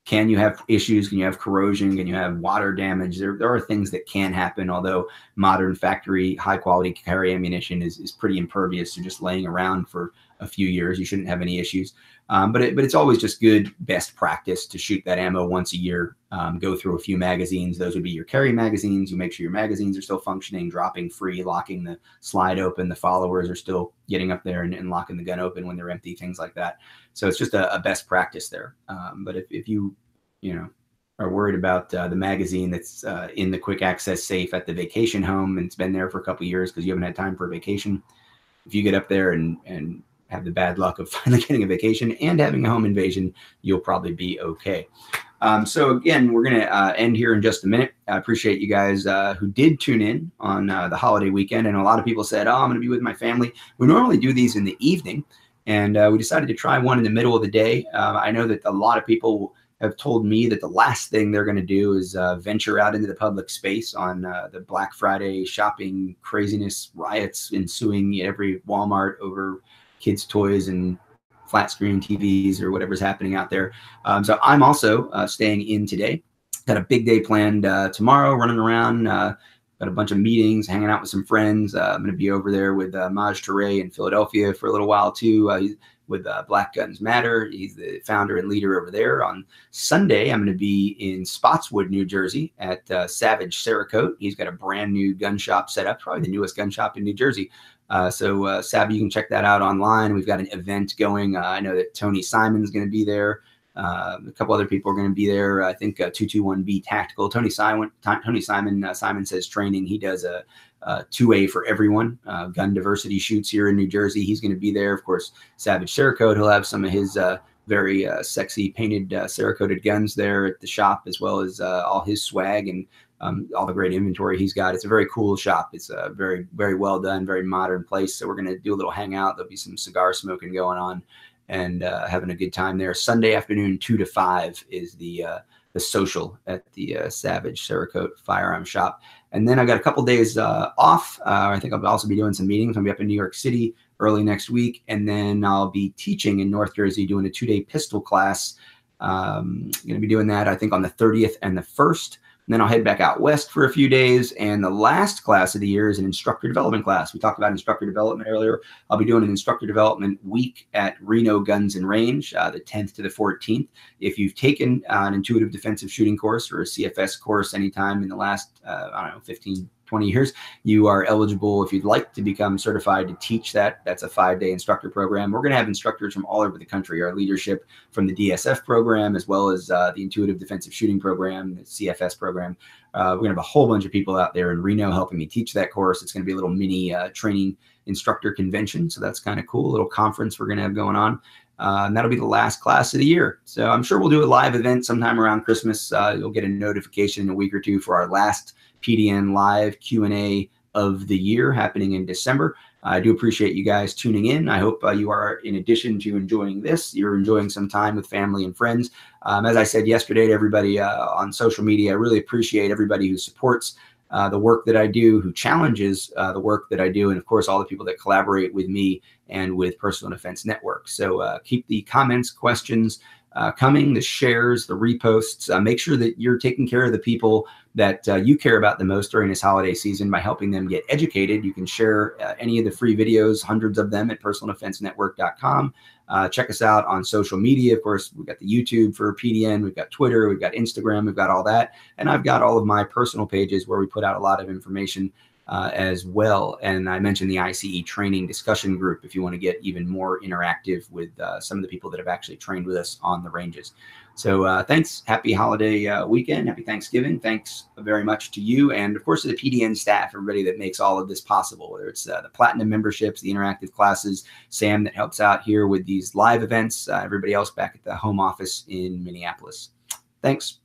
can you have issues? Can you have corrosion? Can you have water damage? There are things that can happen, although modern factory high quality carry ammunition is pretty impervious to just laying around for a few years. You shouldn't have any issues. But it's always just good best practice to shoot that ammo once a year, go through a few magazines. Those would be your carry magazines. You make sure your magazines are still functioning, dropping free, locking the slide open. The followers are still getting up there and locking the gun open when they're empty, things like that. So it's just a best practice there. But if you know, are worried about the magazine that's in the quick access safe at the vacation home and it's been there for a couple of years because you haven't had time for a vacation, if you get up there and have the bad luck of finally getting a vacation and having a home invasion, you'll probably be okay. So again, we're going to end here in just a minute. I appreciate you guys who did tune in on the holiday weekend. And a lot of people said, oh, I'm going to be with my family. We normally do these in the evening, and we decided to try one in the middle of the day. I know that a lot of people have told me that the last thing they're going to do is venture out into the public space on the Black Friday shopping craziness, riots ensuing at every Walmart over kids' toys and flat screen TVs or whatever's happening out there. So I'm also staying in today. Got a big day planned tomorrow, running around, got a bunch of meetings, hanging out with some friends. I'm going to be over there with Maj Touré in Philadelphia for a little while too. With Black Guns Matter. He's the founder and leader over there. On Sunday, I'm going to be in Spotswood, New Jersey at Savage Cerakote. He's got a brand new gun shop set up, probably the newest gun shop in New Jersey. So Savvy, you can check that out online. We've got an event going. I know that Tony Simon's going to be there. A couple other people are going to be there. I think 221B Tactical. Tony Simon Simon Says Training. He does a 2A for everyone. Gun diversity shoots here in New Jersey. He's going to be there. Of course, Savage Cerakote. He'll have some of his very sexy painted Cerakoted guns there at the shop, as well as all his swag and all the great inventory he's got. It's a very cool shop. It's a very, very well done, very modern place. So we're going to do a little hangout. There'll be some cigar smoking going on and having a good time there. Sunday afternoon, 2 to 5 is the social at the Savage Cerakote firearm shop. And then I've got a couple days off. I think I'll also be doing some meetings. I'll be up in New York City early next week. And then I'll be teaching in North Jersey, doing a 2-day pistol class. Going to be doing that, I think, on the 30th and the 1st. And then I'll head back out west for a few days. And the last class of the year is an instructor development class. We talked about instructor development earlier. I'll be doing an instructor development week at Reno Guns and Range, the 10th to the 14th. If you've taken an intuitive defensive shooting course or a CFS course anytime in the last, 15, 20 years, you are eligible, if you'd like to become certified to teach that. That's a 5-day instructor program. We're going to have instructors from all over the country, our leadership from the DSF program, as well as the intuitive defensive shooting program, the CFS program. We're going to have a whole bunch of people out there in Reno helping me teach that course. It's going to be a little mini training instructor convention. So that's kind of cool. A little conference we're going to have going on. And that'll be the last class of the year. So I'm sure we'll do a live event sometime around Christmas. You'll get a notification in a week or two for our last PDN live Q&A of the year happening in December. I do appreciate you guys tuning in. I hope you are, in addition to enjoying this, you're enjoying some time with family and friends. As I said yesterday to everybody on social media, I really appreciate everybody who supports the work that I do, who challenges the work that I do, and of course, all the people that collaborate with me and with Personal Defense Network. So keep the comments, questions coming, the shares, the reposts. Make sure that you're taking care of the people that you care about the most during this holiday season by helping them get educated. You can share any of the free videos, hundreds of them, at personaldefensenetwork.com. Check us out on social media. Of course, we've got the YouTube for PDN, we've got Twitter, we've got Instagram, we've got all that. And I've got all of my personal pages where we put out a lot of information as well. And I mentioned the ICE training discussion group if you want to get even more interactive with some of the people that have actually trained with us on the ranges. So thanks. Happy holiday weekend. Happy Thanksgiving. Thanks very much to you. And of course, to the PDN staff, everybody that makes all of this possible, whether it's the platinum memberships, the interactive classes, Sam that helps out here with these live events, everybody else back at the home office in Minneapolis. Thanks.